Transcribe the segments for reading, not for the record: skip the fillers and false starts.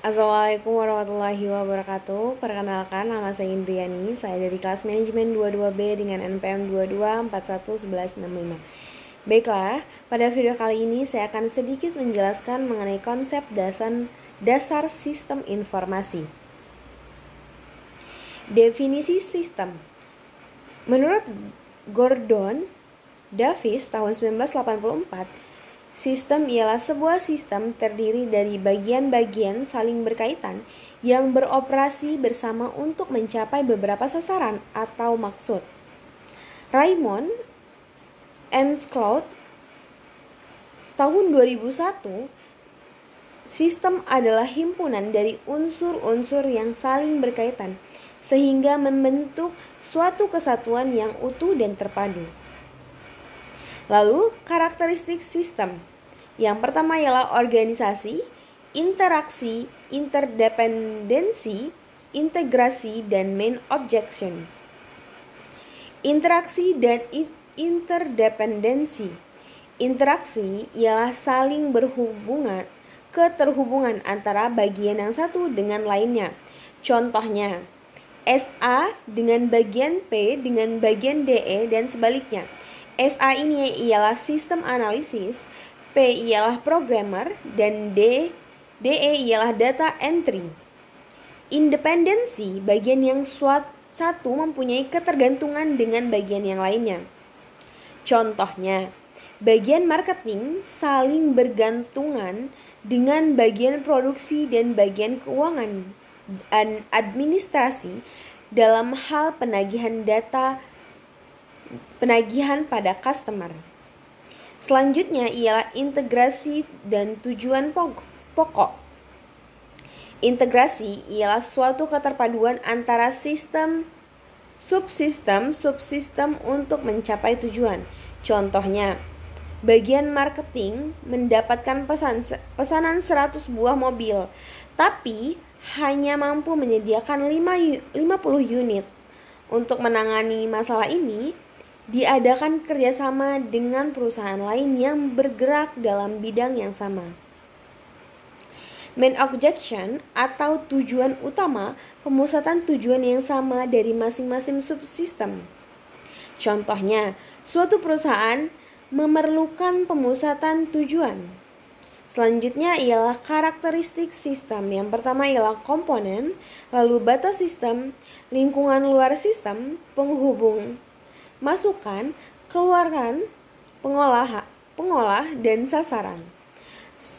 Assalamualaikum warahmatullahi wabarakatuh. Perkenalkan, nama saya Indriani. Saya dari kelas manajemen 22B dengan NPM 22411165. Baiklah, pada video kali ini saya akan sedikit menjelaskan mengenai konsep dasar sistem informasi. Definisi sistem. Menurut Gordon Davis tahun 1984, sistem ialah sebuah sistem terdiri dari bagian-bagian saling berkaitan yang beroperasi bersama untuk mencapai beberapa sasaran atau maksud. Raymond McLeod tahun 2001, sistem adalah himpunan dari unsur-unsur yang saling berkaitan sehingga membentuk suatu kesatuan yang utuh dan terpadu. Lalu, karakteristik sistem. Yang pertama ialah organisasi, interaksi, interdependensi, integrasi, dan main objection. Interaksi dan interdependensi. Interaksi ialah saling keterhubungan antara bagian yang satu dengan lainnya. Contohnya, SA dengan bagian P dengan bagian DE dan sebaliknya. SA ini ialah sistem analisis, P ialah programmer, dan DE ialah data entry. Independensi, bagian yang satu mempunyai ketergantungan dengan bagian yang lainnya. Contohnya, bagian marketing saling bergantungan dengan bagian produksi dan bagian keuangan dan administrasi dalam hal penagihan pada customer. Selanjutnya ialah integrasi dan tujuan pokok. Integrasi ialah suatu keterpaduan antara sistem, subsistem untuk mencapai tujuan. Contohnya, bagian marketing mendapatkan pesanan 100 buah mobil, tapi hanya mampu menyediakan 50 unit. Untuk menangani masalah ini, diadakan kerjasama dengan perusahaan lain yang bergerak dalam bidang yang sama. Main objection atau tujuan utama, pemusatan tujuan yang sama dari masing-masing subsistem. Contohnya, suatu perusahaan memerlukan pemusatan tujuan. Selanjutnya ialah karakteristik sistem. Yang pertama ialah komponen, lalu batas sistem, lingkungan luar sistem, penghubung, masukan, keluaran, pengolah, dan sasaran.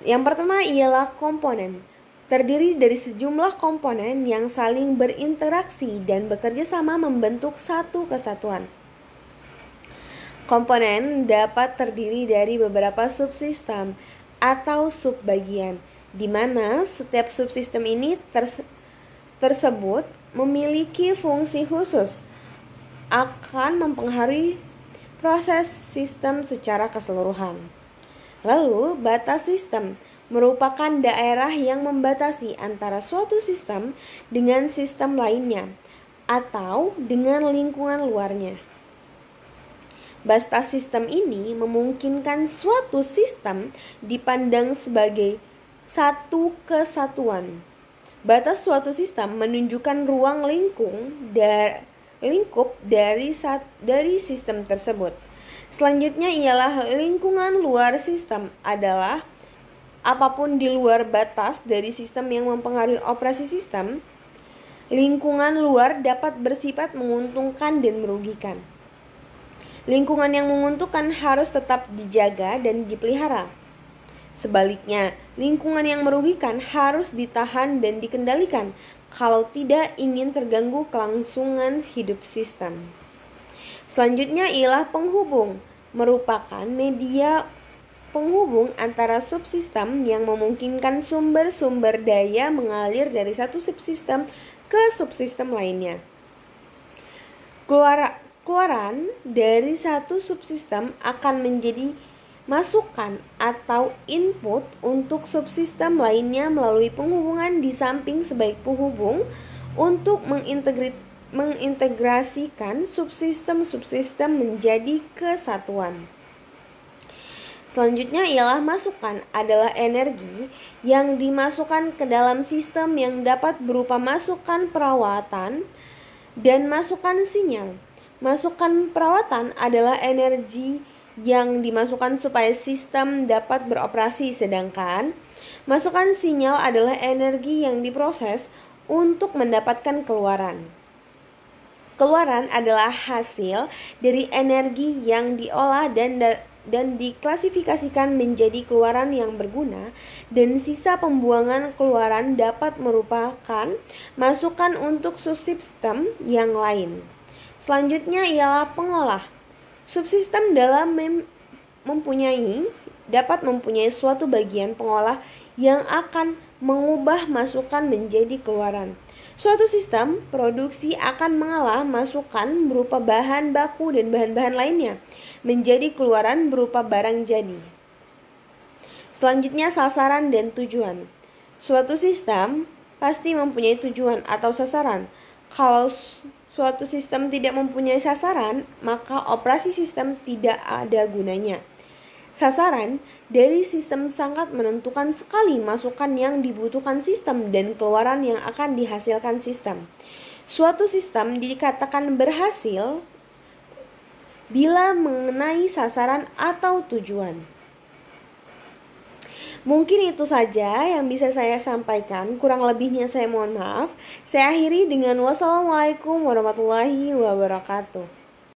Yang pertama ialah komponen. Terdiri dari sejumlah komponen yang saling berinteraksi dan bekerja sama membentuk satu kesatuan. Komponen dapat terdiri dari beberapa subsistem atau subbagian, di mana setiap subsistem ini tersebut memiliki fungsi khusus, akan mempengaruhi proses sistem secara keseluruhan. Lalu, batas sistem merupakan daerah yang membatasi antara suatu sistem dengan sistem lainnya atau dengan lingkungan luarnya. Batas sistem ini memungkinkan suatu sistem dipandang sebagai satu kesatuan. Batas suatu sistem menunjukkan ruang lingkup dari sistem tersebut. Selanjutnya ialah lingkungan luar sistem adalah apapun di luar batas dari sistem yang mempengaruhi operasi sistem. Lingkungan luar dapat bersifat menguntungkan dan merugikan. Lingkungan yang menguntungkan harus tetap dijaga dan dipelihara. Sebaliknya, lingkungan yang merugikan harus ditahan dan dikendalikan kalau tidak ingin terganggu kelangsungan hidup sistem. Selanjutnya ialah penghubung, merupakan media penghubung antara subsistem yang memungkinkan sumber-sumber daya mengalir dari satu subsistem ke subsistem lainnya. Keluaran dari satu subsistem akan menjadi masukan atau input untuk subsistem lainnya melalui penghubungan di samping sebaik penghubung untuk mengintegrasikan subsistem menjadi kesatuan. Selanjutnya ialah masukan adalah energi yang dimasukkan ke dalam sistem yang dapat berupa masukan perawatan dan masukan sinyal. Masukan perawatan adalah energi yang dimasukkan supaya sistem dapat beroperasi, sedangkan masukan sinyal adalah energi yang diproses untuk mendapatkan keluaran. Keluaran adalah hasil dari energi yang diolah dan diklasifikasikan menjadi keluaran yang berguna, dan sisa pembuangan keluaran dapat merupakan masukan untuk subsistem yang lain. Selanjutnya ialah pengolah. Subsistem dapat mempunyai suatu bagian pengolah yang akan mengubah masukan menjadi keluaran. Suatu sistem produksi akan mengolah masukan berupa bahan baku dan bahan-bahan lainnya menjadi keluaran berupa barang jadi. Selanjutnya sasaran dan tujuan. Suatu sistem pasti mempunyai tujuan atau sasaran. Kalau suatu sistem tidak mempunyai sasaran, maka operasi sistem tidak ada gunanya. Sasaran dari sistem sangat menentukan sekali masukan yang dibutuhkan sistem dan keluaran yang akan dihasilkan sistem. Suatu sistem dikatakan berhasil bila mengenai sasaran atau tujuan. Mungkin itu saja yang bisa saya sampaikan. Kurang lebihnya saya mohon maaf. Saya akhiri dengan wassalamualaikum warahmatullahi wabarakatuh.